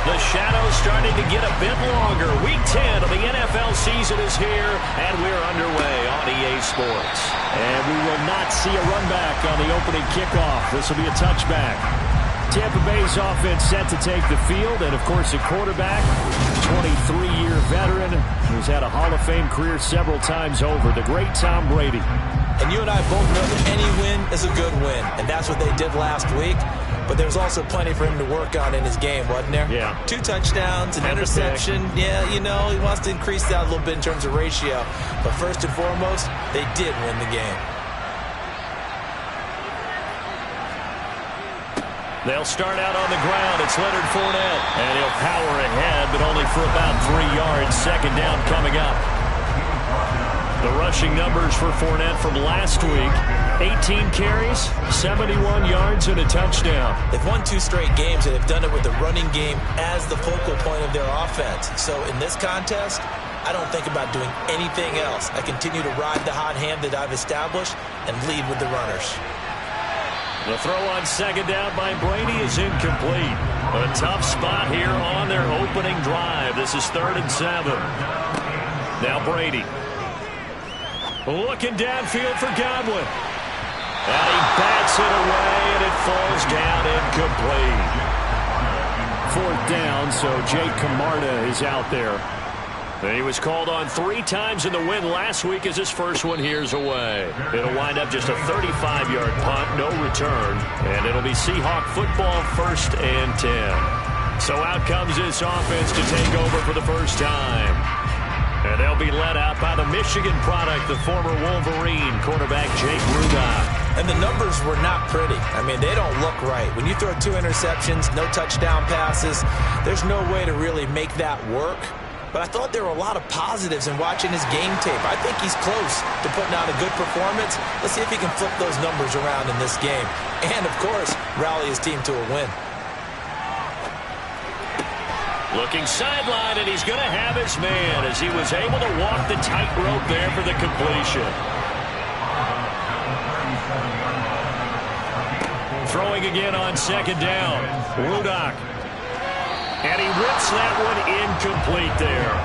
The shadow's starting to get a bit longer. Week 10 of the NFL season is here, and we're underway on EA Sports. And we will not see a run back on the opening kickoff. This will be a touchback. Tampa Bay's offense set to take the field, and of course the quarterback, 23-year veteran, who's had a Hall of Fame career several times over, the great Tom Brady. And you and I both know that any win is a good win, and that's what they did last week. But there's also plenty for him to work on in his game, wasn't there? Yeah. 2 touchdowns, an interception. Yeah, you know, he wants to increase that a little bit in terms of ratio. But first and foremost, they did win the game. They'll start out on the ground. It's Leonard Fournette. And he'll power ahead, but only for about 3 yards. Second down coming up. The rushing numbers for Fournette from last week. 18 carries, 71 yards, and a touchdown. They've won 2 straight games, and they've done it with the running game as the focal point of their offense. So in this contest, I don't think about doing anything else. I continue to ride the hot hand that I've established and lead with the runners. The throw on second down by Brady is incomplete. A tough spot here on their opening drive. This is 3rd and 7. Now Brady. Looking downfield for Godwin. And he bats it away, and it falls down incomplete. 4th down, so Jake Camarda is out there. He was called on 3 times in the win last week as his first one here's away. It'll wind up just a 35-yard punt, no return, and it'll be Seahawk football 1st and 10. So out comes this offense to take over for the first time. And they'll be led out by the Michigan product, the former Wolverine quarterback Jake Rudock. And the numbers were not pretty. I mean, they don't look right. When you throw 2 interceptions, no touchdown passes, there's no way to really make that work. But I thought there were a lot of positives in watching his game tape. I think he's close to putting out a good performance. Let's see if he can flip those numbers around in this game. And, of course, rally his team to a win. Looking sideline, and he's going to have his man as he was able to walk the tightrope there for the completion. Throwing again on second down. Rudock. And he rips that one incomplete there.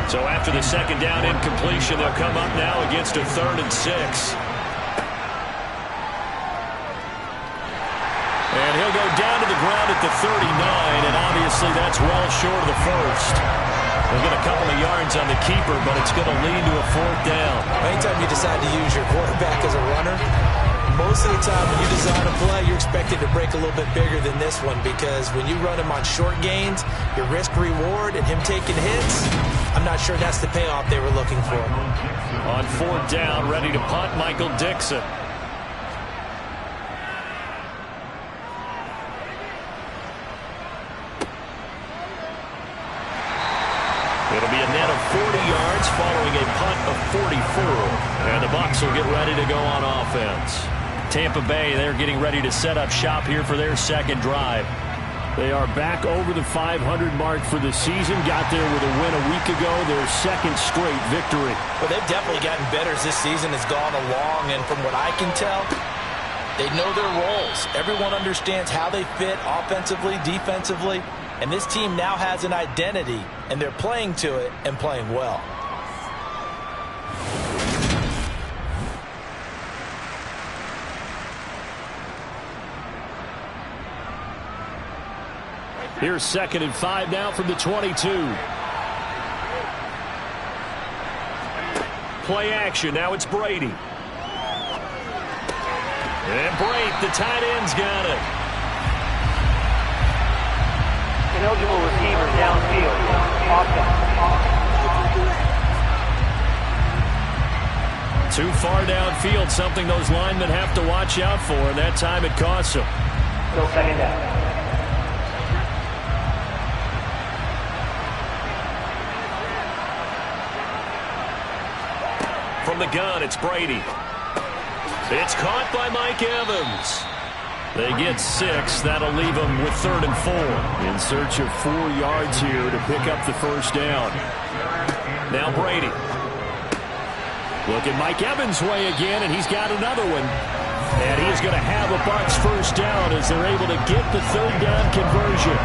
So after the second down incompletion, they'll come up now against a 3rd and 6. And he'll go down to the ground at the 39, and obviously that's well short of the first. They'll get a couple of yards on the keeper, but it's going to lead to a 4th down. Anytime you decide to use your quarterback as a runner, most of the time when you design a play, you're expected to break a little bit bigger than this one, because when you run him on short gains, your risk-reward and him taking hits, I'm not sure that's the payoff they were looking for. On 4th down, ready to punt, Michael Dixon. It'll be a net of 40 yards following a punt of 44. And the Bucs will get ready to go on offense. Tampa Bay, they're getting ready to set up shop here for their second drive. They are back over the 500 mark for the season. Got there with a win a week ago, their 2nd straight victory. Well, they've definitely gotten better as this season has gone along. And from what I can tell, they know their roles. Everyone understands how they fit offensively, defensively. And this team now has an identity, and they're playing to it and playing well. Here's 2nd and 5 now from the 22. Play action. Now it's Brady. And Brate, the tight end's got it. Eligible receiver downfield. Too far downfield, something those linemen have to watch out for, and that time it costs them. Still 2nd down. From the gun, it's Brady. It's caught by Mike Evans. They get 6. That'll leave them with 3rd and 4. In search of 4 yards here to pick up the first down. Now Brady. Looking Mike Evans' way again, and he's got another one. And he is going to have a Bucs first down as they're able to get the 3rd down conversion.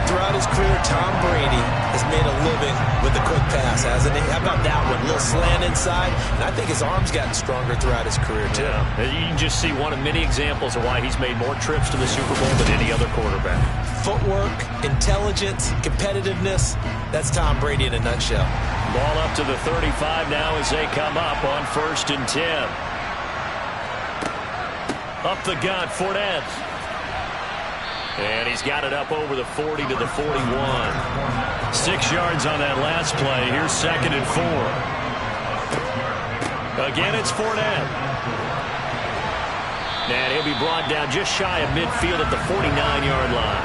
Throughout his career, Tom Brady has made a living with the quick pass, hasn't he? How about that one? A little slant inside, and I think his arm's gotten stronger throughout his career, too. Yeah. You can just see one of many examples of why he's made more trips to the Super Bowl than any other quarterback. Footwork, intelligence, competitiveness, that's Tom Brady in a nutshell. Ball up to the 35 now as they come up on 1st and 10. Up the gut, Fournette. And he's got it up over the 40 to the 41. 6 yards on that last play. Here's 2nd and 4. Again, it's Fournette. And he'll be brought down just shy of midfield at the 49-yard line.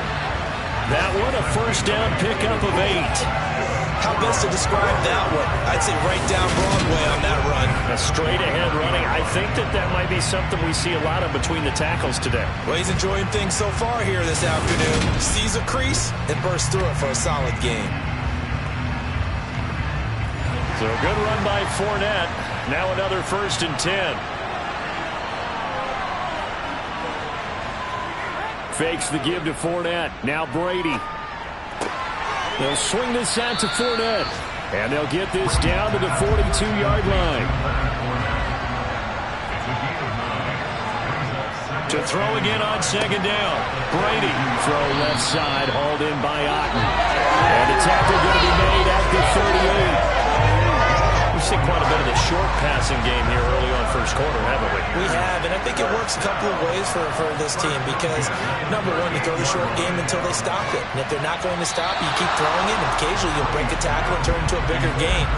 That one, a first down pickup of 8. How best to describe that one? I'd say right down Broadway on that run. A straight-ahead running. I think that might be something we see a lot of between the tackles today. Well, he's enjoying things so far here this afternoon. Sees a crease and bursts through it for a solid game. So a good run by Fournette. Now another 1st and 10. Fakes the give to Fournette. Now Brady. They'll swing this out to Fournette. And they'll get this down to the 42-yard line. To throw again on 2nd down. Brady. Throw left side, hauled in by Otten. And the tackle going to be made at the 38. We've seen quite a bit of the short passing game here early on first quarter, haven't we? We have, and I think it works a couple of ways for this team because, number one, you throw the short game until they stop it. And if they're not going to stop, you keep throwing it, and occasionally you'll break a tackle and turn into a bigger game.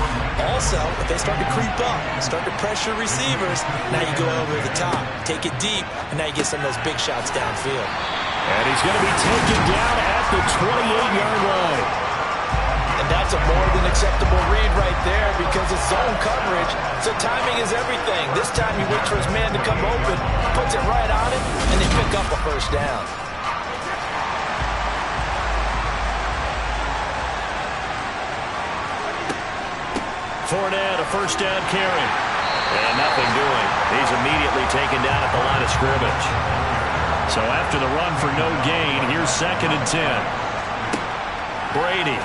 Also, if they start to creep up, start to pressure receivers, now you go over the top, take it deep, and now you get some of those big shots downfield. And he's going to be taken down at the 28-yard line. And that's a more than acceptable read right there because it's zone coverage, so timing is everything. This time he waits for his man to come open, puts it right on it, and they pick up a first down. Fournette, a first down carry. And nothing doing. He's immediately taken down at the line of scrimmage. So after the run for no gain, here's 2nd and 10. Brady.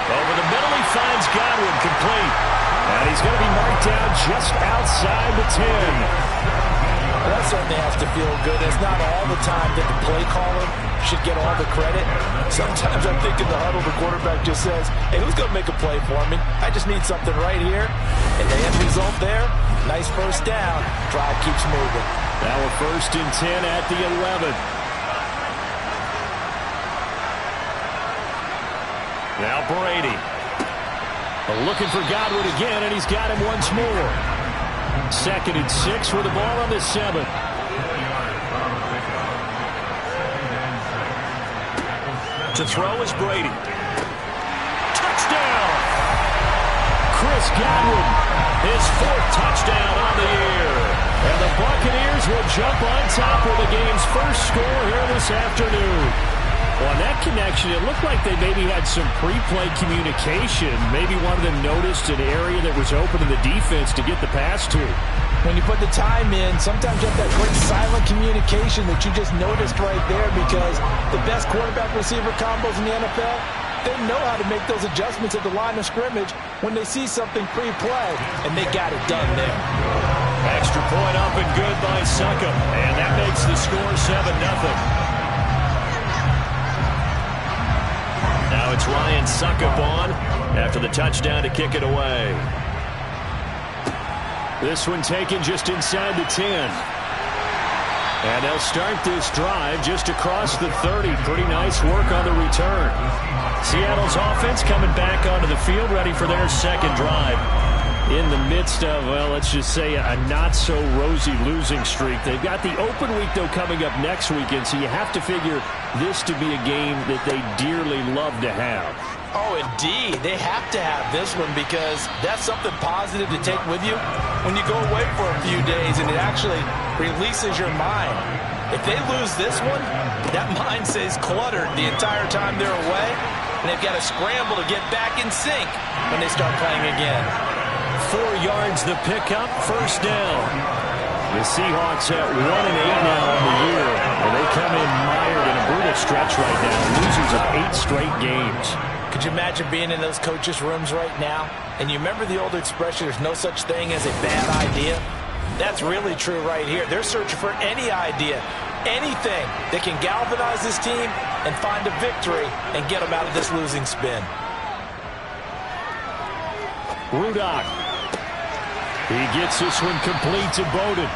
Over the middle, he finds Godwin complete. And he's going to be marked down just outside the 10. Well, that certainly has to feel good. It's not all the time that the play caller should get all the credit. Sometimes I think in the huddle, the quarterback just says, hey, who's going to make a play for me? I just need something right here. And the end result there, nice first down. Drive keeps moving. Now a 1st and 10 at the 11. Now Brady. Looking for Godwin again, and he's got him once more. 2nd and 6 with the ball on the 7. To throw is Brady. Touchdown! Chris Godwin, his 4th touchdown on the year. And the Buccaneers will jump on top with the game's first score here this afternoon. Well, on that connection, it looked like they maybe had some pre-play communication. Maybe one of them noticed an area that was open in the defense to get the pass to. When you put the time in, sometimes you have that great silent communication that you just noticed right there because the best quarterback-receiver combos in the NFL, they know how to make those adjustments at the line of scrimmage when they see something pre-play, and they got it done there. Extra point up and good by Succop, and that makes the score 7-0. Now it's Ryan Succop on after the touchdown to kick it away. This one taken just inside the 10. And they'll start this drive just across the 30. Pretty nice work on the return. Seattle's offense coming back onto the field, ready for their second drive. In the midst of, well, let's just say a not-so-rosy losing streak. They've got the open week, though, coming up next weekend, so you have to figure this to be a game that they dearly love to have. Oh, indeed. They have to have this one because that's something positive to take with you when you go away for a few days, and it actually releases your mind. If they lose this one, that mind stays cluttered the entire time they're away, and they've got to scramble to get back in sync when they start playing again. 4 yards the pickup, first down. The Seahawks at 1-8 now on the year, and they come in mired in a brutal terrible stretch right now. Losers of 8 straight games. Could you imagine being in those coaches' rooms right now? And you remember the old expression, there's no such thing as a bad idea? That's really true right here. They're searching for any idea, anything that can galvanize this team and find a victory and get them out of this losing spin. Rudock. He gets this one complete to Bowden.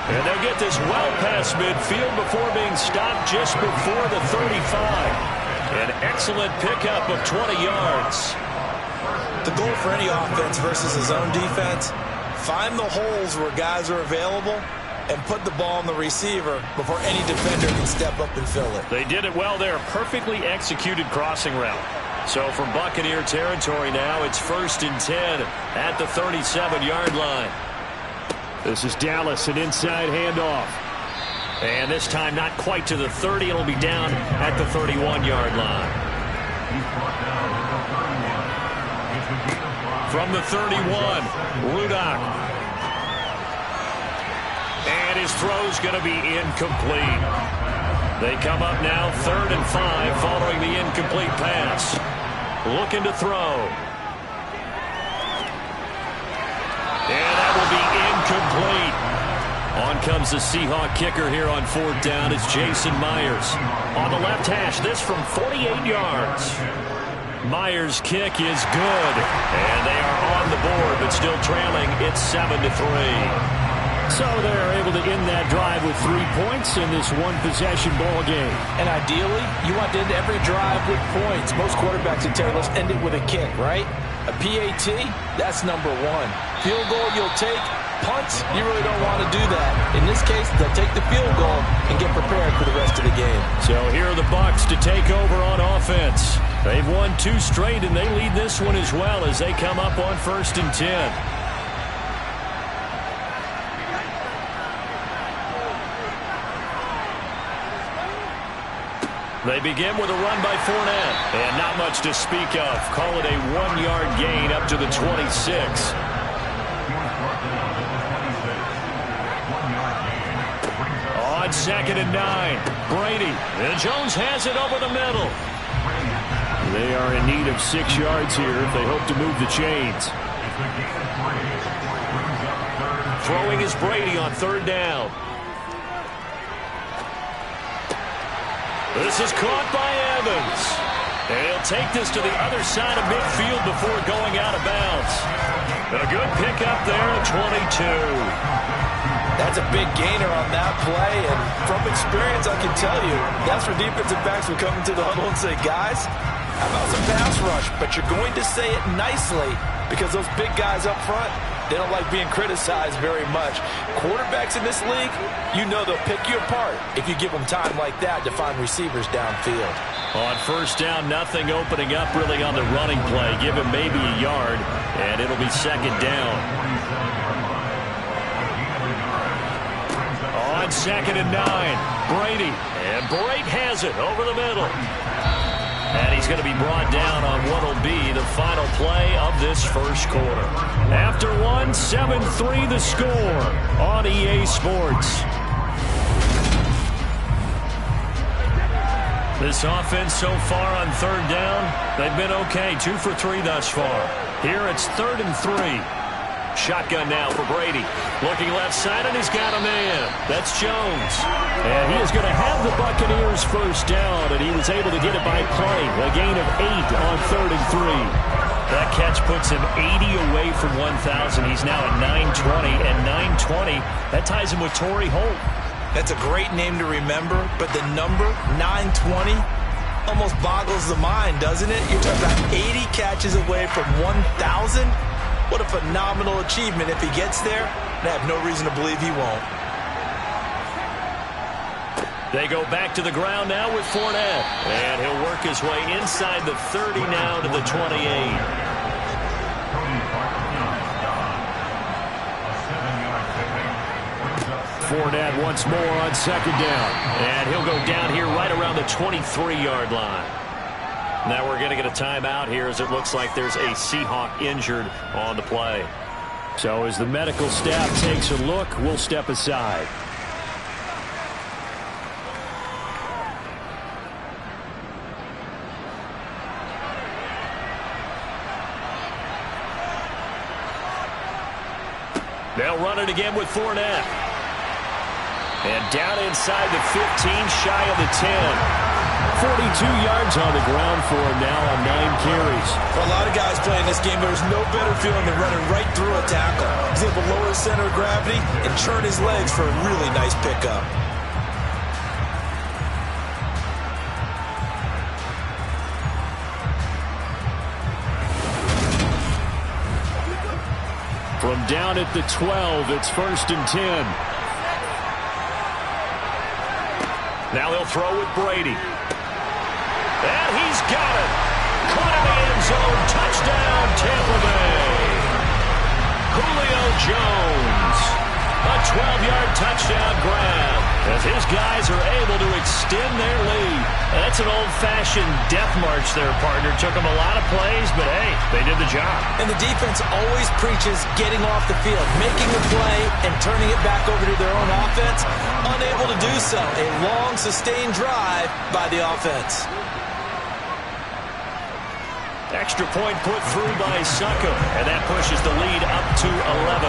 And they'll get this well past midfield before being stopped just before the 35. An excellent pickup of 20 yards. The goal for any offense versus his own defense, find the holes where guys are available and put the ball on the receiver before any defender can step up and fill it. They did it well there. Perfectly executed crossing route. So from Buccaneer territory now, it's 1st and 10 at the 37-yard line. This is Dallas, an inside handoff. And this time not quite to the 30. It'll be down at the 31-yard line. From the 31, Rudock. And his throw's going to be incomplete. They come up now 3rd and 5 following the incomplete pass. Looking to throw. And that will be incomplete. On comes the Seahawk kicker here on 4th down. It's Jason Myers. On the left hash, this from 48 yards. Myers' kick is good. And they are on the board, but still trailing. It's 7-3. So they're able to end that drive with 3 points in this one-possession ball game. And ideally, you want to end every drive with points. Most quarterbacks would tell us end it with a kick, right? A PAT, that's number 1. Field goal you'll take. Punts, you really don't want to do that. In this case, they'll take the field goal and get prepared for the rest of the game. So here are the Bucs to take over on offense. They've won 2 straight, and they lead this one as well as they come up on 1st and 10. They begin with a run by Fournette. And not much to speak of. Call it a 1-yard gain up to the 26. On 2nd and 9, Brady. And Jones has it over the middle. They are in need of 6 yards here if they hope to move the chains. Throwing is Brady on 3rd down. This is caught by Evans. And he'll take this to the other side of midfield before going out of bounds. A good pickup there at 22. That's a big gainer on that play, and from experience, I can tell you, that's where defensive backs will come into the huddle and say, guys, how about some pass rush? But you're going to say it nicely because those big guys up front, they don't like being criticized very much. Quarterbacks in this league, you know they'll pick you apart if you give them time like that to find receivers downfield. On 1st down, nothing opening up really on the running play. Give him maybe a yard, and it'll be 2nd down. On 2nd and 9, Brady. And Brate has it over the middle. And he's going to be brought down on what will be the final play of this first quarter. After one, 7-3 the score on EA Sports. This offense so far on 3rd down, they've been okay. 2 for 3 thus far. Here it's 3rd and 3. Shotgun now for Brady. Looking left side, and he's got a man. That's Jones. And he is going to have the Buccaneers 1st down, and he was able to get it by play. A gain of 8 on 3rd and 3. That catch puts him 80 away from 1,000. He's now at 920, and 920, that ties him with Torrey Holt. That's a great name to remember, but the number, 920, almost boggles the mind, doesn't it? You're talking about 80 catches away from 1,000. What a phenomenal achievement if he gets there, and I have no reason to believe he won't. They go back to the ground now with Fournette, and he'll work his way inside the 30 now to the 28. Fournette once more on 2nd down. And he'll go down here right around the 23-yard line. Now we're going to get a timeout here as it looks like there's a Seahawk injured on the play. So as the medical staff takes a look, we'll step aside. They'll run it again with Fournette. And down inside the 15, shy of the 10. 42 yards on the ground for him now on 9 carries. For a lot of guys playing this game, there's no better feeling than running right through a tackle. He's able to lower his center of gravity and turn his legs for a really nice pickup. From down at the 12, it's 1st and 10. Now they'll throw with Brady. And he's got it. Caught in the end zone. Touchdown, Tampa Bay. Julio Jones. A 12-yard touchdown grab as his guys are able to extend their lead. That's an old-fashioned death march there, partner. Took them a lot of plays, but hey, they did the job. And the defense always preaches getting off the field, making a play, and turning it back over to their own offense. Unable to do so. A long, sustained drive by the offense. Extra point put through by Succo, and that pushes the lead up to 11.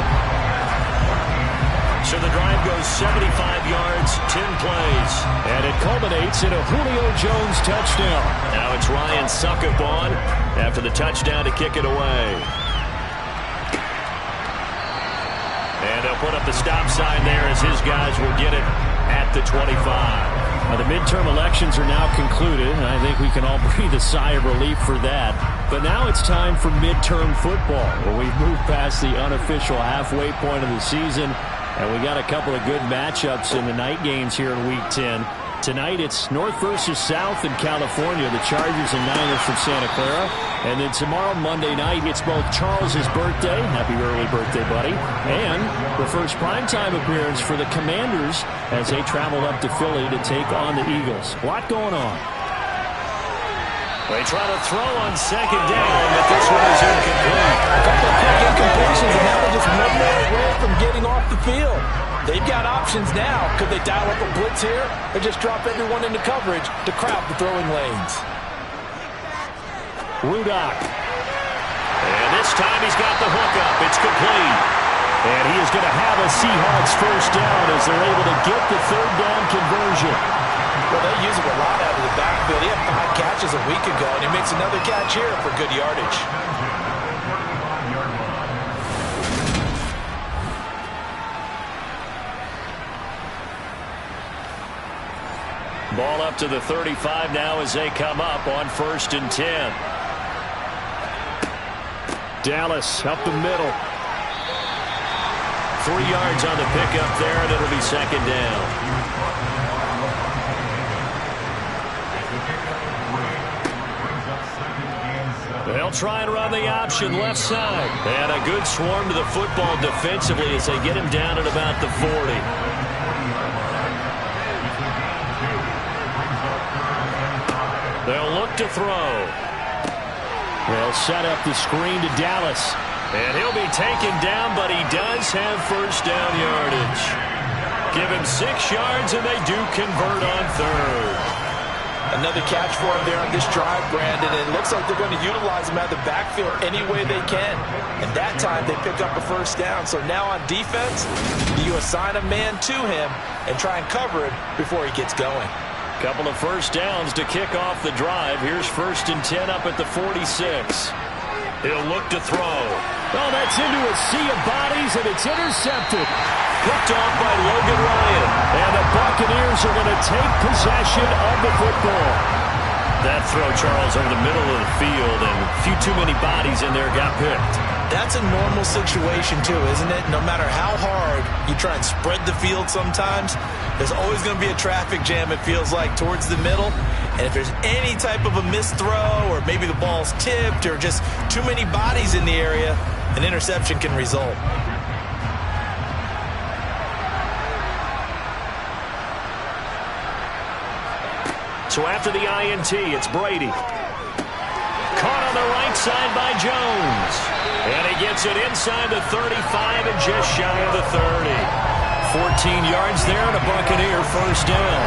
So the drive goes 75 yards, 10 plays. And it culminates in a Julio Jones touchdown. Now it's Ryan Suckup on after the touchdown to kick it away. And they'll put up the stop sign there as his guys will get it at the 25. Now, the midterm elections are now concluded, and I think we can all breathe a sigh of relief for that. But now it's time for midterm football, where we've moved past the unofficial halfway point of the season, and we got a couple of good matchups in the night games here in Week 10. Tonight it's North versus South in California, the Chargers and Niners from Santa Clara. And then tomorrow, Monday night, it's both Charles's birthday, happy early birthday, buddy, and the first primetime appearance for the Commanders as they travel up to Philly to take on the Eagles. A lot going on. They try to throw on second down, but this one is incomplete. A couple of quick incompletions, and now they're just one more away from getting off the field. They've got options now. Could they dial up a blitz here or just drop everyone into coverage to crowd the throwing lanes? Rudock. And this time he's got the hook up. It's complete. And he is going to have a Seahawks first down as they're able to get the third down conversion. Well, they use him a lot out of the backfield. He had 5 catches a week ago, and he makes another catch here for good yardage. Ball up to the 35 now as they come up on 1st and 10. Dallas up the middle. 3 yards on the pickup there, and it'll be second down. They'll try and run the option left side. And a good swarm to the football defensively as they get him down at about the 40. They'll look to throw. They'll set up the screen to Dallas. And he'll be taken down, but he does have first down yardage. Give him 6 yards, and they do convert on third. Another catch for him there on this drive, Brandon. And it looks like they're going to utilize him out of the backfield any way they can. And that time they pick up a first down. So now on defense, you assign a man to him and try and cover him before he gets going. Couple of first downs to kick off the drive. Here's 1st and 10 up at the 46. He'll look to throw. Oh, that's into a sea of bodies, and it's intercepted. Picked off by Logan Ryan. And the Buccaneers are going to take possession of the football. That throw, Charles, over the middle of the field, and a few too many bodies in there got picked. That's a normal situation, too, isn't it? No matter how hard you try and spread the field sometimes, there's always going to be a traffic jam, it feels like, towards the middle. And if there's any type of a missed throw, or maybe the ball's tipped, or just too many bodies in the area, an interception can result. So after the INT, it's Brady. Caught on the right side by Jones. And he gets it inside the 35 and just shy of the 30. 14 yards there and a Buccaneer first down.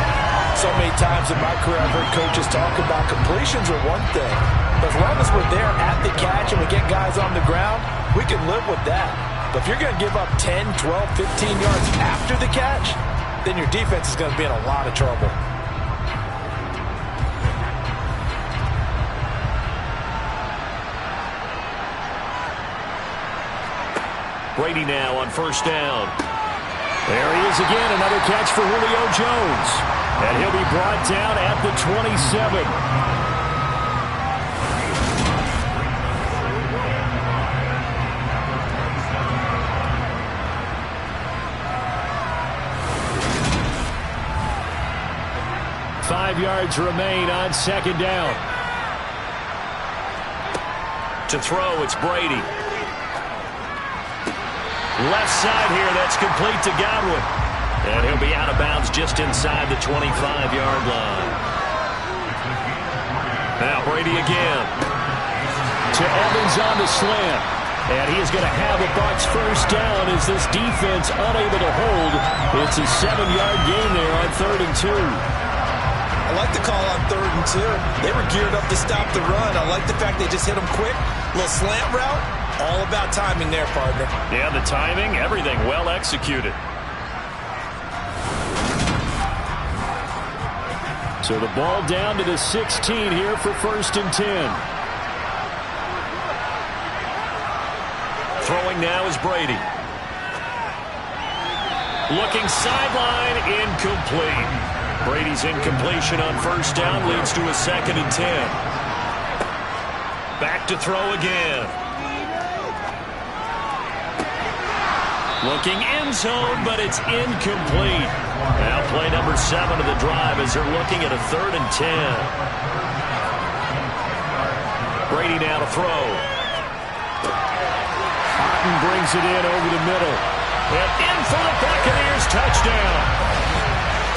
So many times in my career I've heard coaches talk about completions are one thing. But as long as we're there at the catch and we get guys on the ground, we can live with that. But if you're going to give up 10, 12, 15 yards after the catch, then your defense is going to be in a lot of trouble. Brady now on first down. There he is again, another catch for Julio Jones. And he'll be brought down at the 27. Five yards remain on second down. To throw, it's Brady. Left side here, that's complete to Godwin. And he'll be out of bounds just inside the 25-yard line. Now Brady again. To Evans on the slant. And he is going to have a Bucs first down as this defense unable to hold. It's a 7-yard gain there on 3rd and 2. I like the call on 3rd and 2. They were geared up to stop the run. I like the fact they just hit them quick. Little slant route. All about timing there, partner. Yeah, the timing, everything well executed. So the ball down to the 16 here for 1st and 10. Throwing now is Brady. Looking sideline, incomplete. Brady's incompletion on first down leads to a 2nd and 10. Back to throw again. Looking end zone, but it's incomplete. Now play number 7 of the drive as they're looking at a 3rd and 10. Brady now to throw. Otten brings it in over the middle. And in for the Buccaneers touchdown.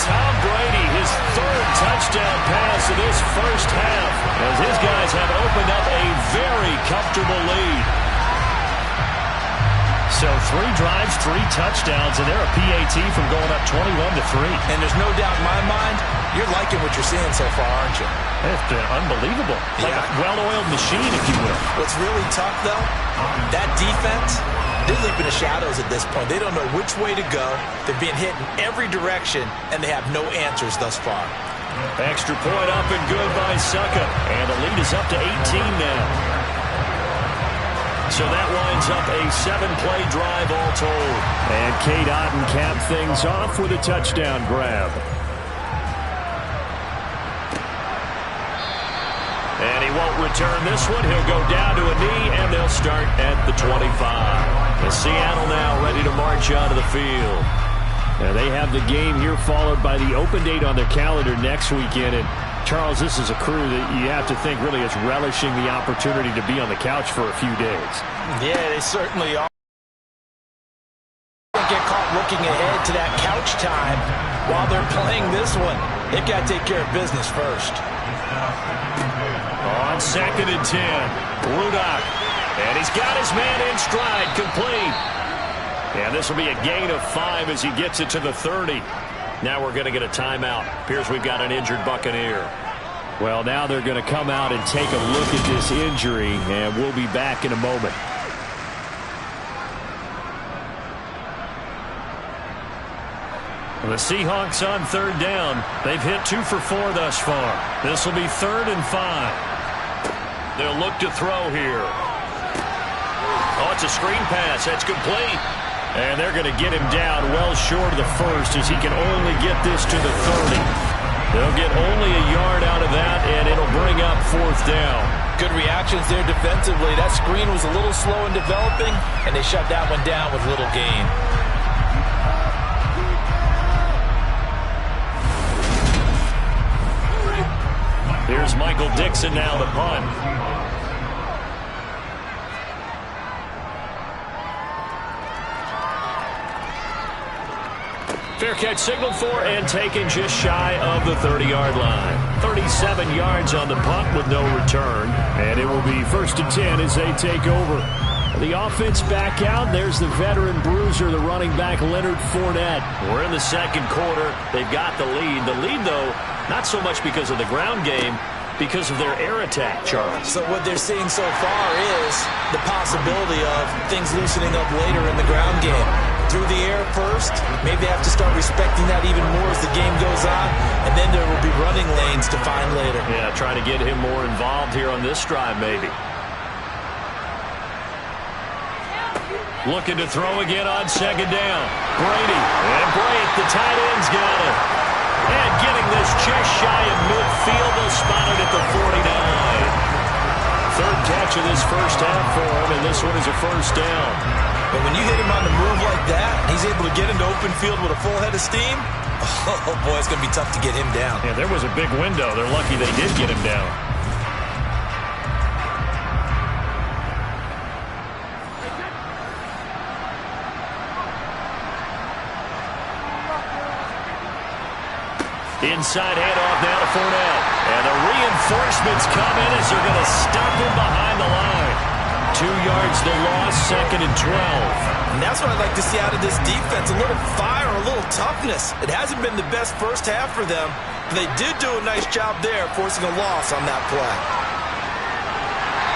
Tom Brady, his 3rd touchdown pass of this first half, as his guys have opened up a very comfortable lead. So 3 drives, 3 touchdowns, and they're a PAT from going up 21-3. And there's no doubt in my mind, you're liking what you're seeing so far, aren't you? It's been unbelievable. Like a well-oiled machine, if you will. What's really tough, though, that defense, they're leaping the shadows at this point. They don't know which way to go. They're being hit in every direction, and they have no answers thus far. Extra point up and good by Suckup. And the lead is up to 18 now. So that winds up a 7-play drive all told. And Cade Otton capped things off with a touchdown grab. And he won't return this one. He'll go down to a knee, and they'll start at the 25. And Seattle now ready to march onto the field. Now they have the game here followed by the open date on their calendar next weekend. And Charles, this is a crew that you have to think really is relishing the opportunity to be on the couch for a few days. Yeah, they certainly are. Don't get caught looking ahead to that couch time while they're playing this one. They've got to take care of business first. On 2nd and 10, Rudock. And he's got his man in stride, complete. And this will be a gain of 5 as he gets it to the 30. Now we're going to get a timeout. Appears we've got an injured Buccaneer. Well, now they're going to come out and take a look at this injury, and we'll be back in a moment. The Seahawks on 3rd down. They've hit 2 for 4 thus far. This will be 3rd and 5. They'll look to throw here. Oh, it's a screen pass. That's complete. And they're going to get him down well short of the first as he can only get this to the 30. They'll get only a yard out of that, and it'll bring up 4th down. Good reactions there defensively. That screen was a little slow in developing, and they shut that one down with little gain. Here's Michael Dixon now, the punt. Fair catch signaled for and taken just shy of the 30-yard line. 37 yards on the punt with no return. And it will be 1st and 10 as they take over. The offense back out. There's the veteran bruiser, the running back Leonard Fournette. We're in the 2nd quarter. They've got the lead. The lead, though, not so much because of the ground game, because of their air attack, Charles. So what they're seeing so far is the possibility of things loosening up later in the ground game. Through the air first, maybe they have to start respecting that even more as the game goes on, and then there will be running lanes to find later. Yeah, try to get him more involved here on this drive maybe. Looking to throw again on second down. Brady. And break. The tight end's got it. And getting this just shy of midfield. They'll spot it at the 49. Third catch of this first half for him, and this one is a first down. But when you hit him on the move like that, he's able to get into open field with a full head of steam. Oh, boy, it's going to be tough to get him down. Yeah, there was a big window. They're lucky they did get him down. Inside handoff now to Fournette. And the reinforcements come in as they're going to stop him behind the line. 2 yards the loss, 2nd and 12. And that's what I'd like to see out of this defense. A little fire, a little toughness. It hasn't been the best first half for them, but they did do a nice job there forcing a loss on that play.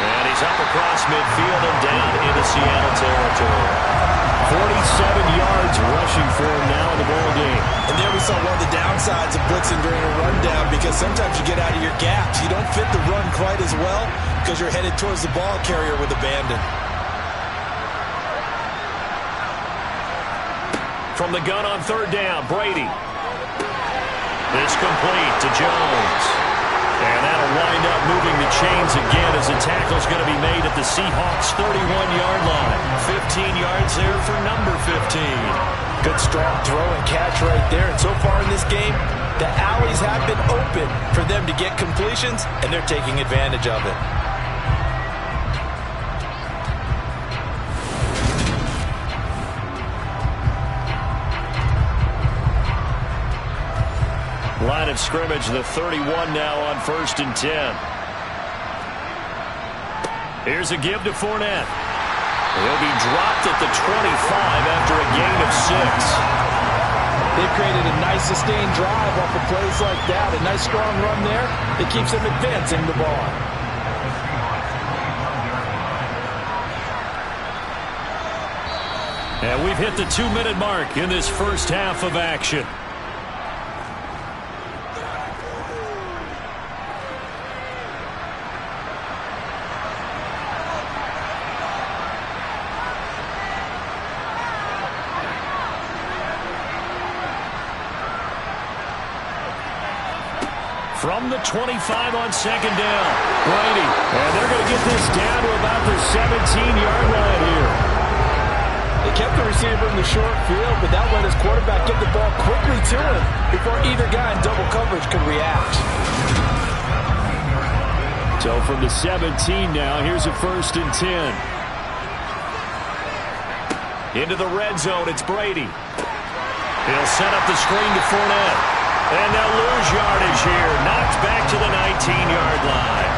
And he's up across midfield and down into Seattle territory. 47 yards rushing for him now in the ball game. And there we saw one of the downsides of blitzing during a rundown, because sometimes you get out of your gaps. You don't fit the run quite as well because you're headed towards the ball carrier with abandon. From the gun on third down, Brady. This complete to Jones. And that'll wind up moving the chains again as the tackle's going to be made at the Seahawks' 31-yard line. 15 yards there for number 15. Good strong throw and catch right there. And so far in this game, the alleys have been open for them to get completions, and they're taking advantage of it. Line of scrimmage, the 31 now on 1st and 10. Here's a give to Fournette. He'll be dropped at the 25 after a gain of 6. They've created a nice sustained drive off of plays like that. A nice strong run there. It keeps them advancing the ball. And we've hit the 2-minute mark in this first half of action. From the 25 on second down, Brady. And they're going to get this down to about the 17-yard line here. They kept the receiver in the short field, but that let his quarterback get the ball quickly to him before either guy in double coverage could react. So from the 17 now, here's a 1st and 10. Into the red zone, it's Brady. He'll set up the screen to Fournette. And they'll lose yardage here. Knocked back to the 19-yard line.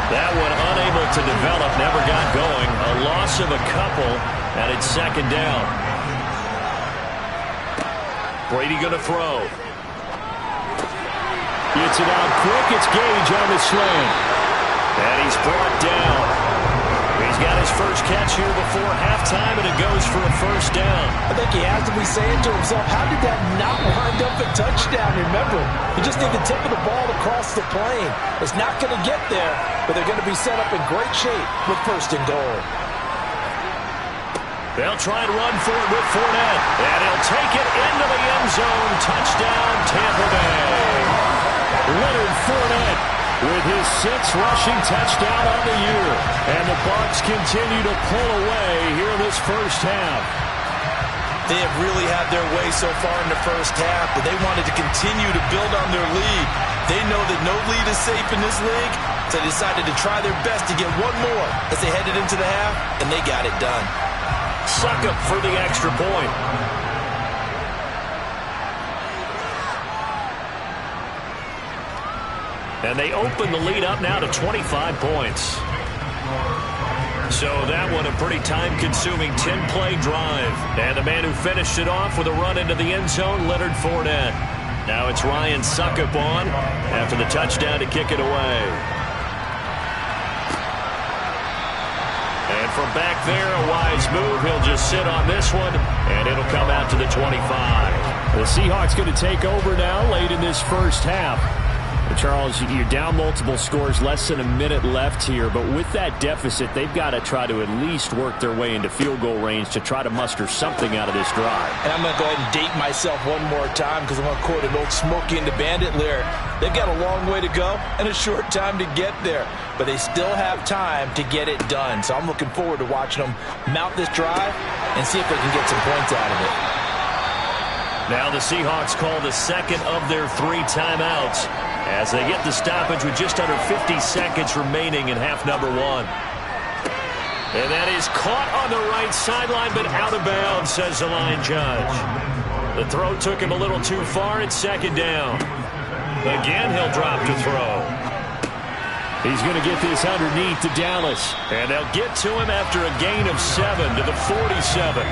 That one unable to develop, never got going. A loss of a couple, and it's second down. Brady going to throw. Gets it out quick. It's Gage on the slant. And he's brought down. He's got his first catch here before halftime, and it goes for a first down. I think he has to be saying to himself, how did that not wind up a touchdown? Remember, you just need the tip of the ball to cross the plane. It's not going to get there, but they're going to be set up in great shape with 1st and goal. They'll try and run for it with Fournette. And he'll take it into the end zone. Touchdown, Tampa Bay. Leonard Fournette with his 6th rushing touchdown on the year. And the Bucs continue to pull away here in this first half. They have really had their way so far in the first half, but they wanted to continue to build on their lead. They know that no lead is safe in this league, so they decided to try their best to get one more as they headed into the half, and they got it done. Succop for the extra point. And they open the lead up now to 25 points. So that one a pretty time-consuming 10-play drive. And the man who finished it off with a run into the end zone, Leonard Fournette. Now it's Ryan Succop on after the touchdown to kick it away. back there, a wise move. He'll just sit on this one, and it'll come out to the 25. The Seahawks going to take over now late in this first half. Charles, you're down multiple scores, less than a minute left here, but with that deficit, they've got to try to at least work their way into field goal range to try to muster something out of this drive. And I'm going to go ahead and date myself one more time because I'm going to quote an old Smokey and the Bandit lyric. They've got a long way to go and a short time to get there, but they still have time to get it done. So I'm looking forward to watching them mount this drive and see if they can get some points out of it. Now the Seahawks call the second of their 3 timeouts as they get the stoppage with just under 50 seconds remaining in half number 1. And that is caught on the right sideline, but out of bounds, says the line judge. The throw took him a little too far. It's second down. Again, he'll drop to throw. He's going to get this underneath to Dallas. And they'll get to him after a gain of 7 to the 47.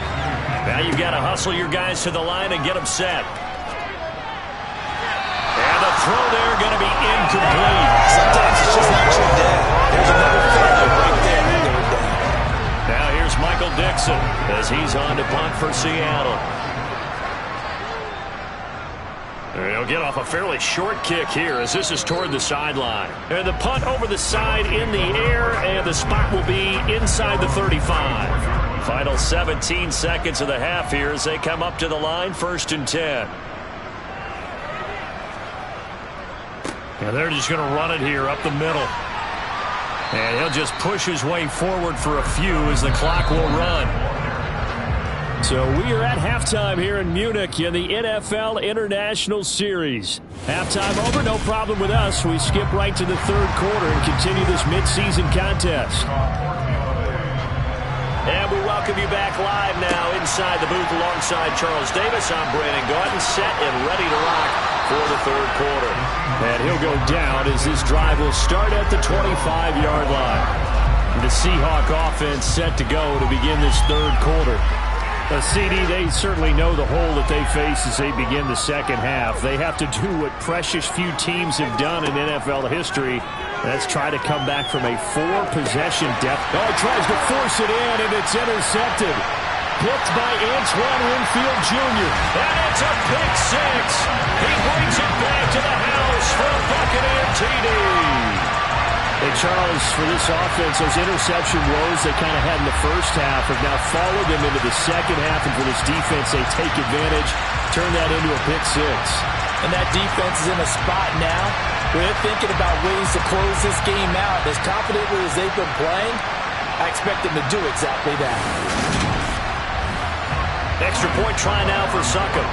Now you've got to hustle your guys to the line and get them set. And the throw there going to be incomplete. Sometimes it's just actually dead. There's another failure right there. Now here's Michael Dixon as he's on to punt for Seattle. He'll get off a fairly short kick here as this is toward the sideline. And the punt over the side in the air, and the spot will be inside the 35. Final 17 seconds of the half here as they come up to the line, 1st and 10. And they're just going to run it here up the middle. And he'll just push his way forward for a few as the clock will run. So we are at halftime here in Munich in the NFL International Series. Halftime over, no problem with us. We skip right to the 3rd quarter and continue this midseason contest. And we welcome you back live now inside the booth alongside Charles Davis. I'm Brandon Gaudin, set and ready to rock for the 3rd quarter. And he'll go down as this drive will start at the 25-yard line. The Seahawk offense set to go to begin this 3rd quarter. CD, they certainly know the hole that they face as they begin the second half. They have to do what precious few teams have done in NFL history. That's try to come back from a 4-possession deficit. Oh, he tries to force it in, and it's intercepted. Picked by Antoine Winfield Jr. And it's a pick 6. He brings it back to the house for a Buccaneer TD. And Charles, for this offense, those interception woes they kind of had in the first half have now followed them into the second half, and for this defense, they take advantage, turn that into a pick 6. And that defense is in a spot now where they're thinking about ways to close this game out. As confidently as they've been playing, I expect them to do exactly that. Extra point try now for Succop.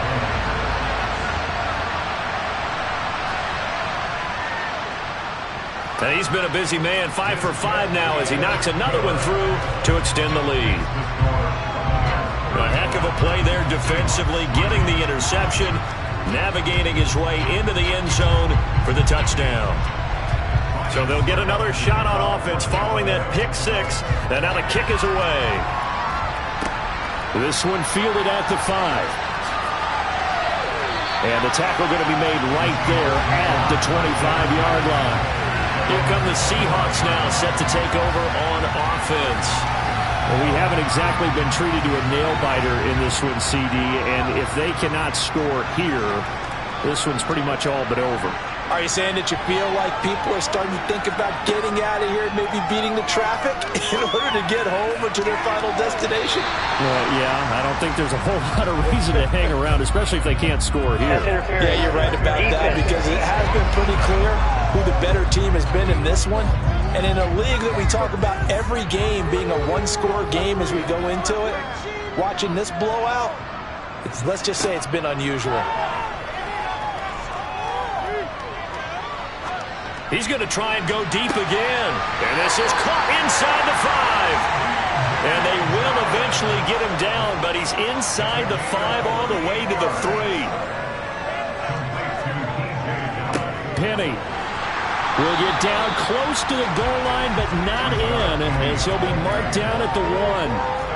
And he's been a busy man, 5 for 5 now as he knocks another one through to extend the lead. A heck of a play there defensively, getting the interception, navigating his way into the end zone for the touchdown. So they'll get another shot on offense following that pick 6, and now the kick is away. This one fielded at the 5. And the tackle going to be made right there at the 25-yard line. Here come the Seahawks now, set to take over on offense. Well, we haven't exactly been treated to a nail-biter in this one, CD, and if they cannot score here, this one's pretty much all but over. Are you saying that you feel like people are starting to think about getting out of here and maybe beating the traffic in order to get home or to their final destination? Well, yeah, I don't think there's a whole lot of reason to hang around, especially if they can't score here. Yeah, you're right about that because it has been pretty clear who the better team has been in this one. And in a league that we talk about every game being a one-score game as we go into it, watching this blowout, let's just say it's been unusual. He's going to try and go deep again. And this is caught inside the 5. And they will eventually get him down, but he's inside the 5 all the way to the 3. Penny will get down close to the goal line, but not in, as he'll be marked down at the 1.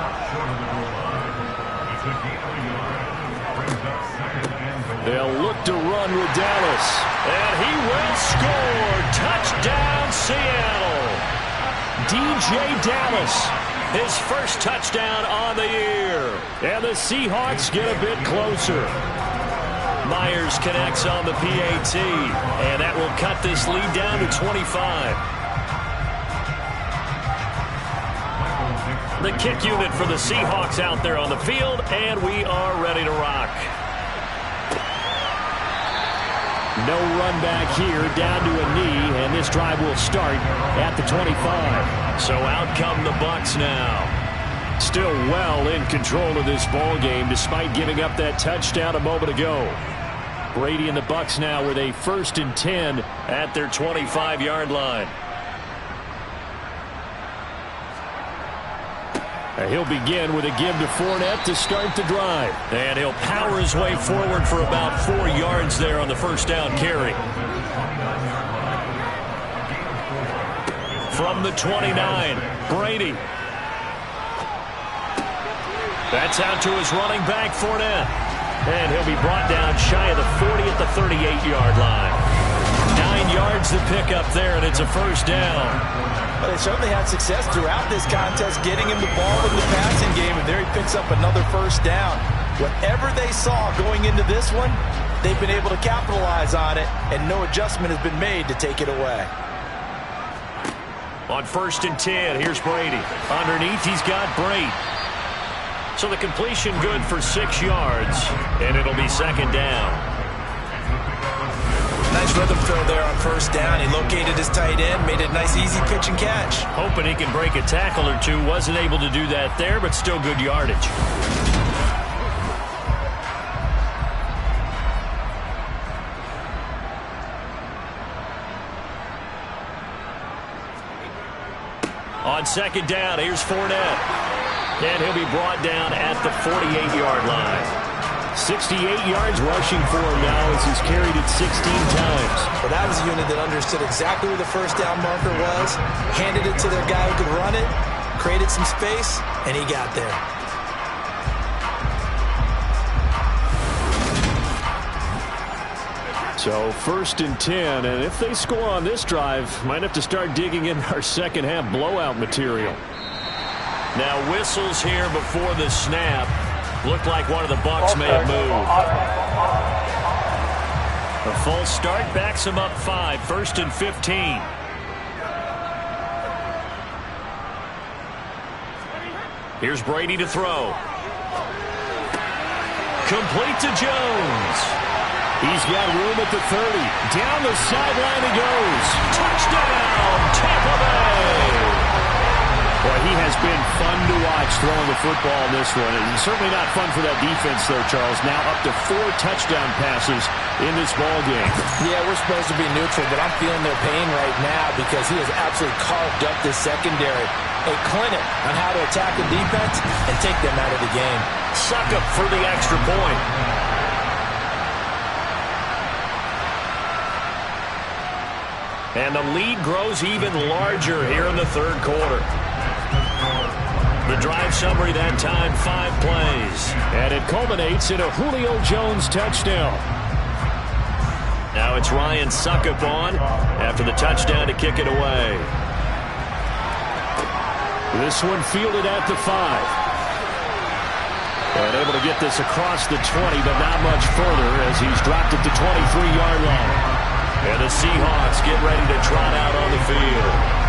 They'll look to run with Dallas. And he will score. Touchdown, Seattle. DJ Dallas his first touchdown on the year. And the Seahawks get a bit closer. Myers connects on the PAT, and that will cut this lead down to 25. The kick unit for the Seahawks out there on the field, and we are ready to rock. No run back here, down to a knee, and this drive will start at the 25. So out come the Bucs now. Still well in control of this ball game despite giving up that touchdown a moment ago. Brady and the Bucs now with a 1st and 10 at their 25-yard line. He'll begin with a give to Fournette to start the drive. And he'll power his way forward for about 4 yards there on the first down carry. From the 29, Brady. That's out to his running back, Fournette. And he'll be brought down shy of the 40 at the 38-yard line. 9 yards to pick up there, and it's a first down. Well, they certainly had success throughout this contest getting him the ball in the passing game, and there he picks up another first down. Whatever they saw going into this one, they've been able to capitalize on it, and no adjustment has been made to take it away. On 1st and 10, here's Brady. Underneath, he's got Brate. So the completion good for 6 yards, and it'll be second down. Nice rhythm throw there on first down. He located his tight end, made a nice easy pitch and catch. Hoping he can break a tackle or two. Wasn't able to do that there, but still good yardage. On second down, here's Fournette. And he'll be brought down at the 48-yard line. 68 yards rushing for him now as he's carried it 16 times. Well, that was a unit that understood exactly where the first down marker was, handed it to their guy who could run it, created some space, and he got there. So 1st and 10, and if they score on this drive, might have to start digging in our second half blowout material. Now whistles here before the snap. Looked like one of the Bucs may have moved. A false start backs him up 5. 1st and 15. Here's Brady to throw. Complete to Jones. He's got room at the 30. Down the sideline he goes. Touchdown, Tampa Bay. Boy, he has been fun to watch throwing the football in this one. It's certainly not fun for that defense, though, Charles. Now up to 4 touchdown passes in this ball game. Yeah, we're supposed to be neutral, but I'm feeling their pain right now because he has absolutely carved up this secondary. A clinic on how to attack the defense and take them out of the game. Succop for the extra point. And the lead grows even larger here in the third quarter. The drive summary that time, 5 plays. And it culminates in a Julio Jones touchdown. Now it's Ryan Succop on after the touchdown to kick it away. This one fielded at the 5. And able to get this across the 20, but not much further as he's dropped at the 23-yard line. And the Seahawks get ready to trot out on the field.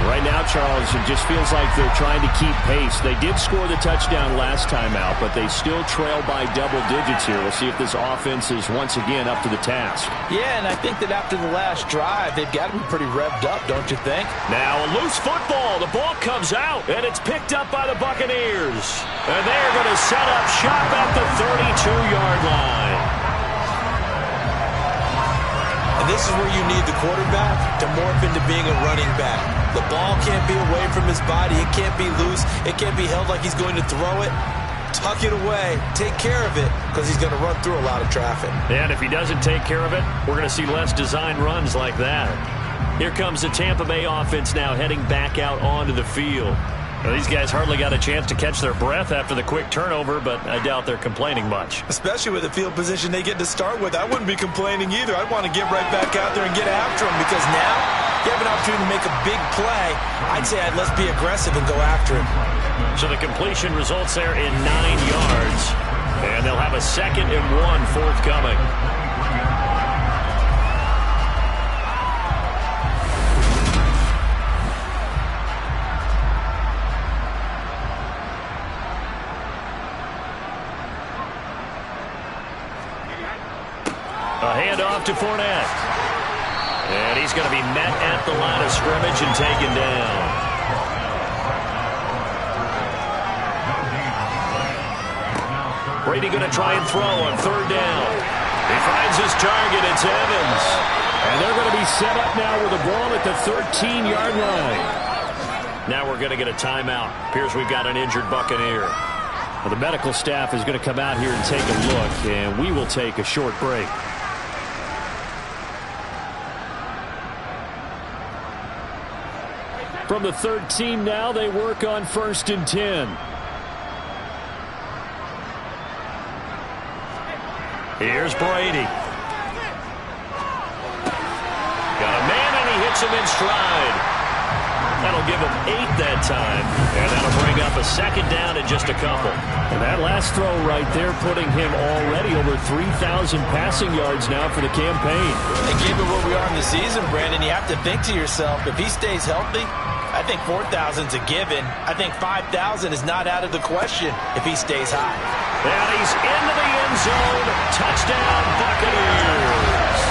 Right now, Charles, it just feels like they're trying to keep pace. They did score the touchdown last time out, but they still trail by double digits here. We'll see if this offense is once again up to the task. Yeah, and I think that after the last drive, they've got to be pretty revved up, don't you think? Now a loose football. The ball comes out, and it's picked up by the Buccaneers. And they're going to set up shop at the 32-yard line. And this is where you need the quarterback to morph into being a running back. The ball can't be away from his body. It can't be loose. It can't be held like he's going to throw it. Tuck it away. Take care of it because he's going to run through a lot of traffic. And if he doesn't take care of it, we're going to see less design runs like that. Here comes the Tampa Bay offense now heading back out onto the field. Well, these guys hardly got a chance to catch their breath after the quick turnover, but I doubt they're complaining much. Especially with the field position they get to start with. I wouldn't be complaining either. I'd want to get right back out there and get after them because now you have an opportunity to make a big play, I'd say let's be aggressive and go after it. So the completion results there in 9 yards. And they'll have a 2nd and 1 forthcoming. A handoff to Fournette. And he's going to be met at the line of scrimmage and taken down. Brady going to try and throw on 3rd down. He finds his target. It's Evans. And they're going to be set up now with the ball at the 13-yard line. Now we're going to get a timeout. Appears we've got an injured Buccaneer. Well, the medical staff is going to come out here and take a look, and we will take a short break. From the 13 now, they work on 1st and 10. Here's Brady. Got a man, and he hits him in stride. That'll give him 8 that time. And that'll bring up a 2nd down and just a couple. And that last throw right there putting him already over 3,000 passing yards now for the campaign. And given where we are in the season, Brandon, you have to think to yourself, if he stays healthy, I think 4,000's a given. I think 5,000 is not out of the question if he stays high. And he's into the end zone. Touchdown, Buccaneers.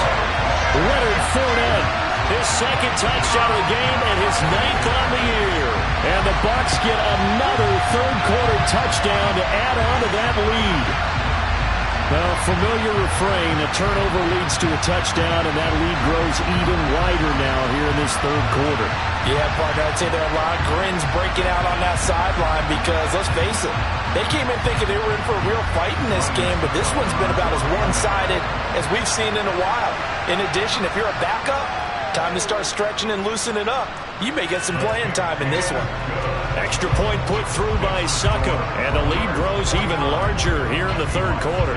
Leonard Fournette, his 2nd touchdown of the game and his 9th on the year. And the Bucs get another 3rd-quarter touchdown to add on to that lead. Well, familiar refrain, a turnover leads to a touchdown, and that lead grows even wider now here in this 3rd quarter. Yeah, partner, I'd say there are a lot of grins breaking out on that sideline because, let's face it, they came in thinking they were in for a real fight in this game, but this one's been about as one-sided as we've seen in a while. In addition, if you're a backup, time to start stretching and loosening up. You may get some playing time in this one. Extra point put through by Succop, and the lead grows even larger here in the 3rd quarter.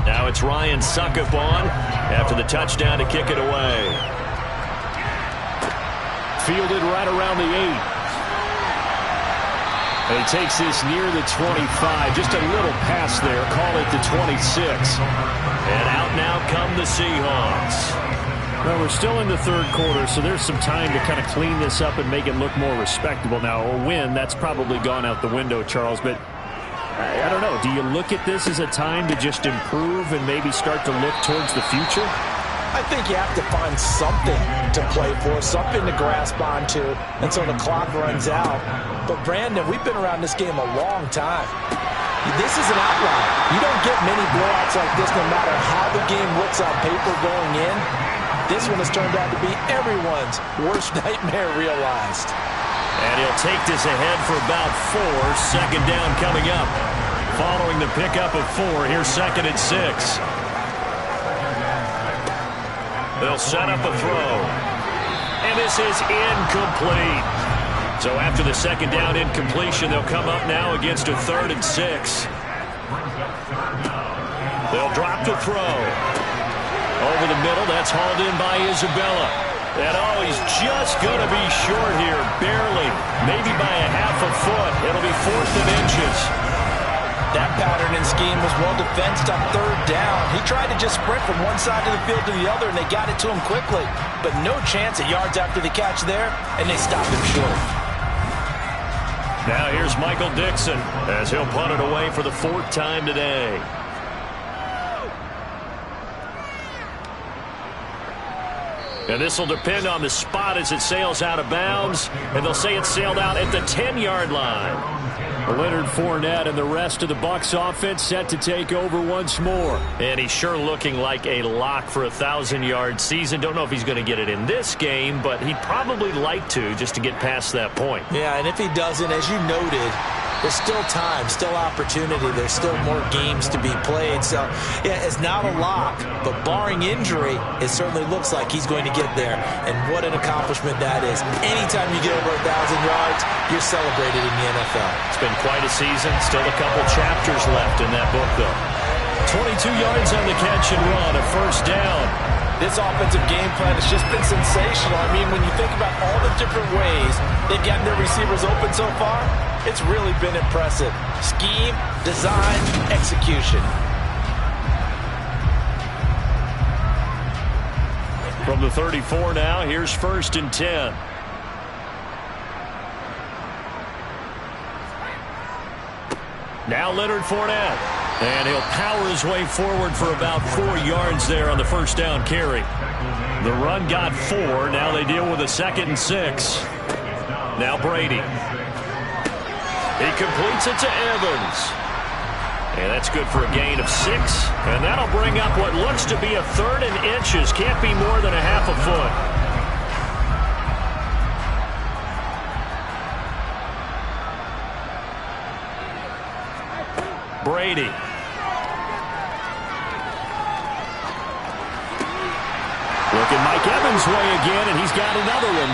Now it's Ryan Succop on after the touchdown to kick it away. Fielded right around the 8. And he takes this near the 25. Just a little pass there. Call it the 26. And out now come the Seahawks. Well, we're still in the 3rd quarter, so there's some time to kind of clean this up and make it look more respectable. Now, a win, that's probably gone out the window, Charles, but I don't know. Do you look at this as a time to just improve and maybe start to look towards the future? I think you have to find something to play for, something to grasp onto until the clock runs out. But, Brandon, we've been around this game a long time. This is an outlier. You don't get many blowouts like this no matter how the game looks on paper going in. This one has turned out to be everyone's worst nightmare realized. And he'll take this ahead for about 4. 2nd down coming up. Following the pickup of 4, here's 2nd and 6. They'll set up a throw. And this is incomplete. So after the 2nd down incompletion, they'll come up now against a 3rd and 6. They'll drop the throw. Over the middle, that's hauled in by Isabella. And oh, he's just going to be short here, barely. Maybe by a half a foot. It'll be 4th and inches. That pattern and scheme was well defensed on 3rd down. He tried to just sprint from one side of the field to the other, and they got it to him quickly. But no chance at yards after the catch there, and they stopped him short. Now here's Michael Dixon as he'll punt it away for the 4th time today. And this will depend on the spot as it sails out of bounds. And they'll say it sailed out at the 10-yard line. Leonard Fournette and the rest of the Bucs offense set to take over once more. And he's sure looking like a lock for a 1,000-yard season. Don't know if he's going to get it in this game, but he'd probably like to just to get past that point. Yeah, and if he doesn't, as you noted, there's still time, still opportunity. There's still more games to be played. So, yeah, it's not a lock, but barring injury, it certainly looks like he's going to get there. And what an accomplishment that is. Anytime you get over 1,000 yards, you're celebrated in the NFL. It's been quite a season. Still a couple chapters left in that book, though. 22 yards on the catch and run, a first down. This offensive game plan has just been sensational. I mean, when you think about all the different ways they've gotten their receivers open so far, it's really been impressive. Scheme, design, execution. From the 34 now, here's 1st and 10. Now Leonard Fournette. And he'll power his way forward for about 4 yards there on the first down carry. The run got 4. Now they deal with a 2nd and 6. Now Brady. He completes it to Evans. And that's good for a gain of 6. And that'll bring up what looks to be a 3rd and inches. Can't be more than a half a foot. Brady. Looking Mike Evans' way again, and he's got another one.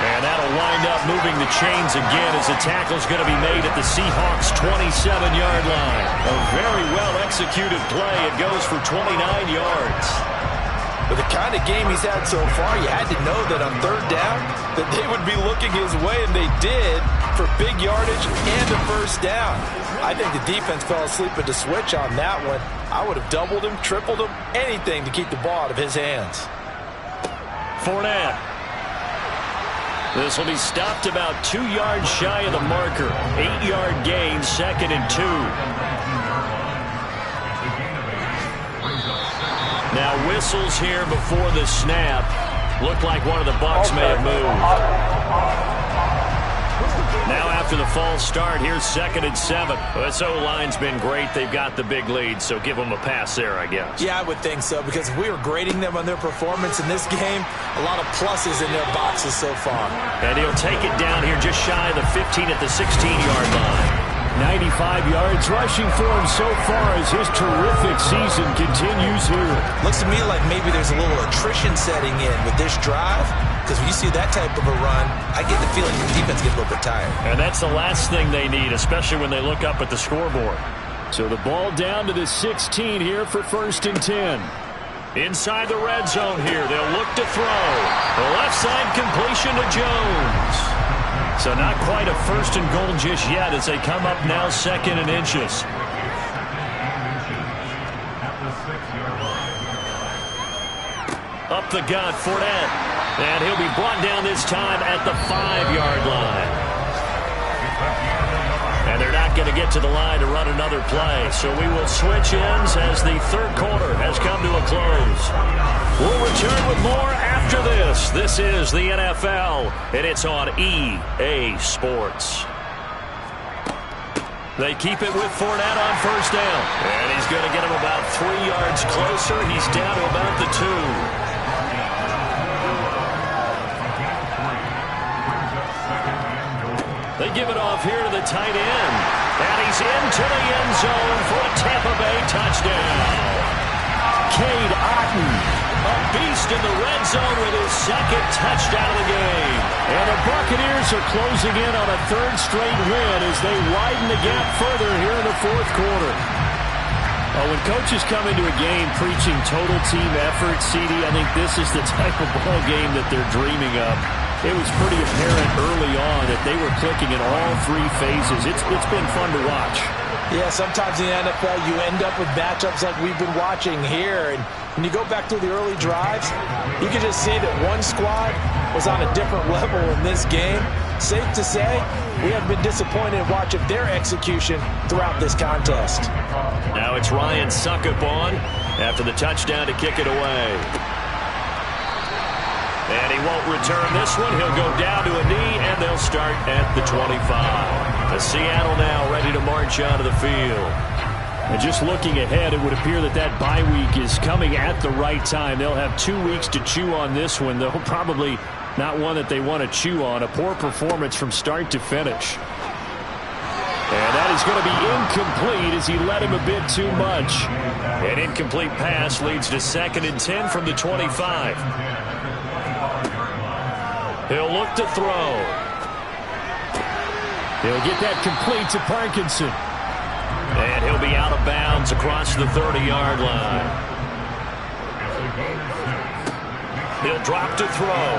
And that'll wind up moving the chains again as the tackle's going to be made at the Seahawks' 27-yard line. A very well-executed play. It goes for 29 yards. With the kind of game he's had so far, you had to know that on 3rd down that they would be looking his way, and they did, for big yardage and a first down. I think the defense fell asleep at the switch on that one. I would have doubled him, tripled him, anything to keep the ball out of his hands. Fournette. This will be stopped about 2 yards shy of the marker. 8-yard gain, 2nd and 2. Now whistles here before the snap. Looked like one of the Bucs may have moved. Now after the false start, here's 2nd and 7. Well, this O-line's been great. They've got the big lead, so give them a pass there, I guess. Yeah, I would think so, because if we were grading them on their performance in this game, a lot of pluses in their boxes so far. And he'll take it down here just shy of the 15 at the 16-yard line. 95 yards rushing for him so far as his terrific season continues here. Looks to me like maybe there's a little attrition setting in with this drive, because when you see that type of a run, I get the feeling the defense gets a little bit tired. And that's the last thing they need, especially when they look up at the scoreboard. So the ball down to the 16 here for 1st and 10. Inside the red zone here, they'll look to throw. The left side completion to Jones. So not quite a 1st and goal just yet as they come up now 2nd and inches. Up the gut, Fournette. And he'll be brought down this time at the 5-yard line. And they're not going to get to the line to run another play. So we will switch ends as the 3rd quarter has come to a close. We'll return with more after this. This is the NFL, and it's on EA Sports. They keep it with Fournette on 1st down. And he's going to get him about 3 yards closer. He's down to about the 2. They give it off here to the tight end. And he's into the end zone for a Tampa Bay touchdown. Cade Otton, a beast in the red zone with his 2nd touchdown of the game. And the Buccaneers are closing in on a 3rd straight win as they widen the gap further here in the 4th quarter. When coaches come into a game preaching total team effort, CD, I think this is the type of ball game that they're dreaming of. It was pretty apparent early on that they were clicking in all 3 phases. It's been fun to watch. Yeah, sometimes in the NFL you end up with matchups like we've been watching here. And when you go back through the early drives, you can just see that one squad was on a different level in this game. Safe to say, we have been disappointed in watching their execution throughout this contest. Now it's Ryan Suckup on after the touchdown to kick it away. And he won't return this one. He'll go down to a knee, and they'll start at the 25. Seattle now ready to march onto the field. And just looking ahead, it would appear that that bye week is coming at the right time. They'll have 2 weeks to chew on this one, though probably not one that they want to chew on. A poor performance from start to finish. And that is going to be incomplete as he led him a bit too much. An incomplete pass leads to 2nd and 10 from the 25. He'll look to throw. He'll get that complete to Parkinson. And he'll be out of bounds across the 30-yard line. He'll drop to throw.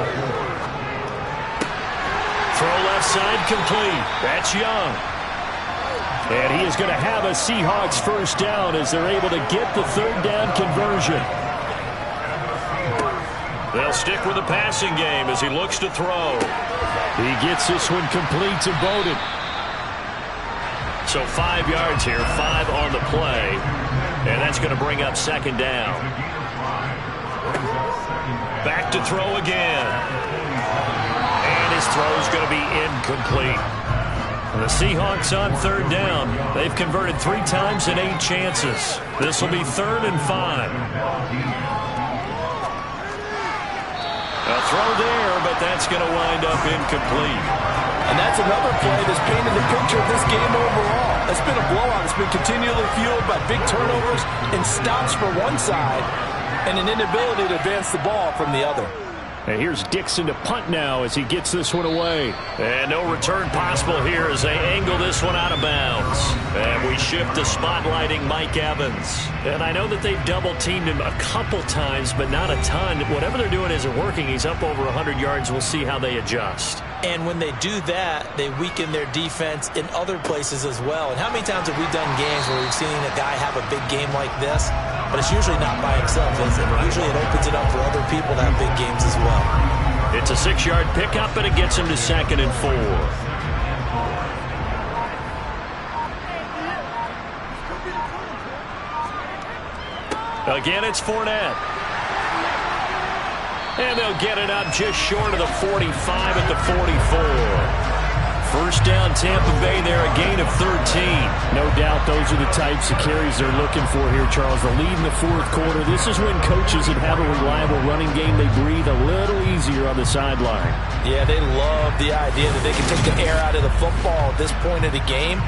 Throw left side complete. That's Young. And he is going to have a Seahawks first down as they're able to get the third down conversion. They'll stick with the passing game as he looks to throw. He gets this one complete to Bowden. So 5 yards here, 5 on the play. And that's going to bring up second down. Back to throw again. And his throw is going to be incomplete. The Seahawks on third down. They've converted 3 times in 8 chances. This will be 3rd and 5. A throw there, but that's going to wind up incomplete. And that's another play that's painted the picture of this game overall. It's been a blowout. It's been continually fueled by big turnovers and stops for one side and an inability to advance the ball from the other. And here's Dixon to punt now as he gets this one away. And no return possible here as they angle this one out of bounds. And we shift to spotlighting Mike Evans. And I know that they've double-teamed him a couple times, but not a ton. Whatever they're doing isn't working. He's up over 100 yards. We'll see how they adjust. And when they do that, they weaken their defense in other places as well. And how many times have we done games where we've seen a guy have a big game like this? But it's usually not by himself, is it? Usually it opens it up for other people to have big games as well. It's a 6-yard pickup, and it gets him to 2nd and 4. Again, it's Fournette. And they'll get it up just short of the 45 at the 44. First down, Tampa Bay there, a gain of 13. No doubt those are the types of carries they're looking for here, Charles. The lead in the 4th quarter. This is when coaches that have a reliable running game, they breathe a little easier on the sideline. Yeah, they love the idea that they can take the air out of the football at this point of the game.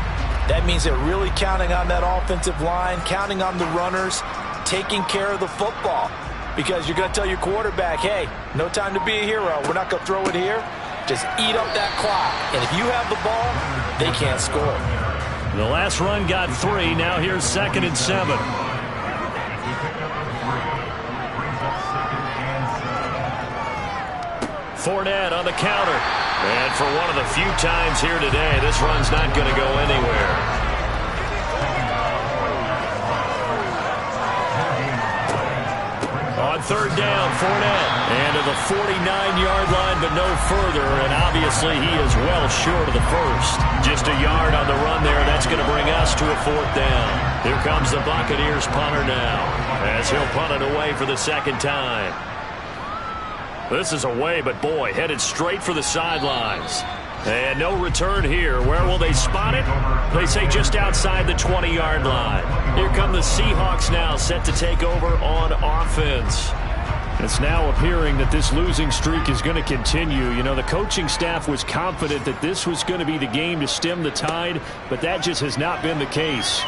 That means they're really counting on that offensive line, counting on the runners, taking care of the football. Because you're going to tell your quarterback, hey, no time to be a hero. We're not going to throw it here. Just eat up that clock. And if you have the ball, they can't score. The last run got 3. Now here's 2nd and 7. Fournette on the counter. And for one of the few times here today, this run's not going to go anywhere. On 3rd down, Fournette. And to the 49-yard line, but no further. And obviously, he is well short of the first. Just a yard on the run there. That's going to bring us to a 4th down. Here comes the Buccaneers punter now, as he'll punt it away for the 2nd time. This is away, but boy, headed straight for the sidelines. And no return here. Where will they spot it? They say just outside the 20-yard line. Here come the Seahawks now, set to take over on offense. It's now appearing that this losing streak is going to continue. You know, the coaching staff was confident that this was going to be the game to stem the tide, but that just has not been the case.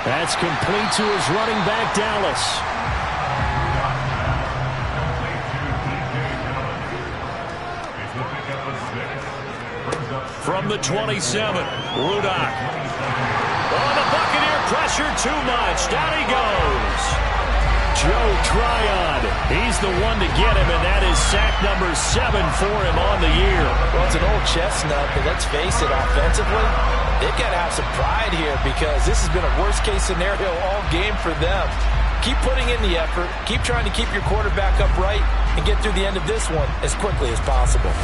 That's complete to his running back, Dallas. From the 27, Rudock. Oh, the Buccaneer pressure too much. Down he goes. Joe Tryon. He's the one to get him, and that is sack number 7 for him on the year. Well, it's an old chestnut, but let's face it, offensively, they've got to have some pride here because this has been a worst-case scenario all game for them. Keep putting in the effort. Keep trying to keep your quarterback upright and get through the end of this one as quickly as possible.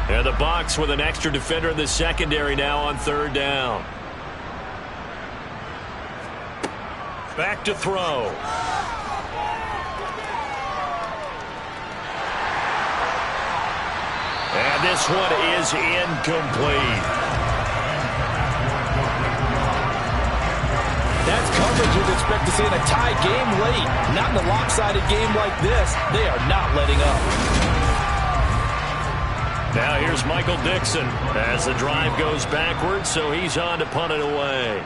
And the Bucs with an extra defender in the secondary now on 3rd down. Back to throw. And this one is incomplete. That's coverage you'd expect to see in a tie game late. Not in a lopsided game like this. They are not letting up. Now here's Michael Dixon as the drive goes backwards, so he's on to punt it away.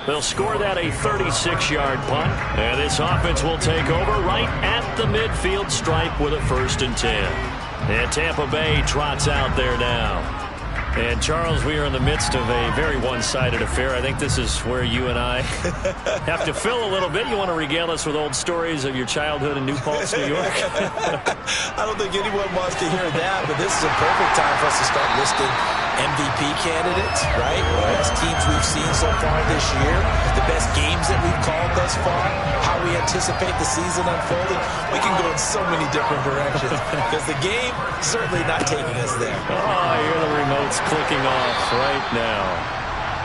They'll score that a 36-yard punt, and this offense will take over right at the midfield stripe with a 1st and 10. And Tampa Bay trots out there now. And, Charles, we are in the midst of a very one-sided affair. I think this is where you and I have to fill a little bit. You want to regale us with old stories of your childhood in New Paltz, New York? I don't think anyone wants to hear that, but this is a perfect time for us to start listing MVP candidates, right? The best teams we've seen so far this year, the best games that we've called thus far, how we anticipate the season unfolding. We can go in so many different directions because the game certainly not taking us there. Oh, I hear the remotes clicking off right now.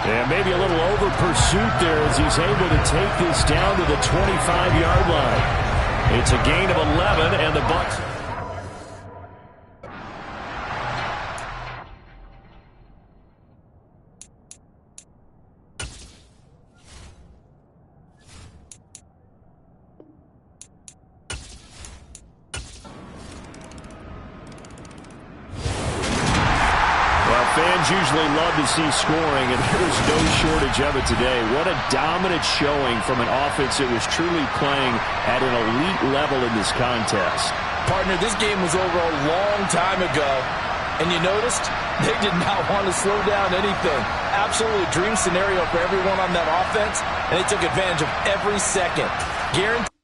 And maybe a little over pursuit there as he's able to take this down to the 25-yard line. It's a gain of 11, and the Bucs. Fans usually love to see scoring, and there's no shortage of it today. What a dominant showing from an offense that was truly playing at an elite level in this contest. Partner, this game was over a long time ago, and you noticed they did not want to slow down anything. Absolutely dream scenario for everyone on that offense, and they took advantage of every second. Guaranteed.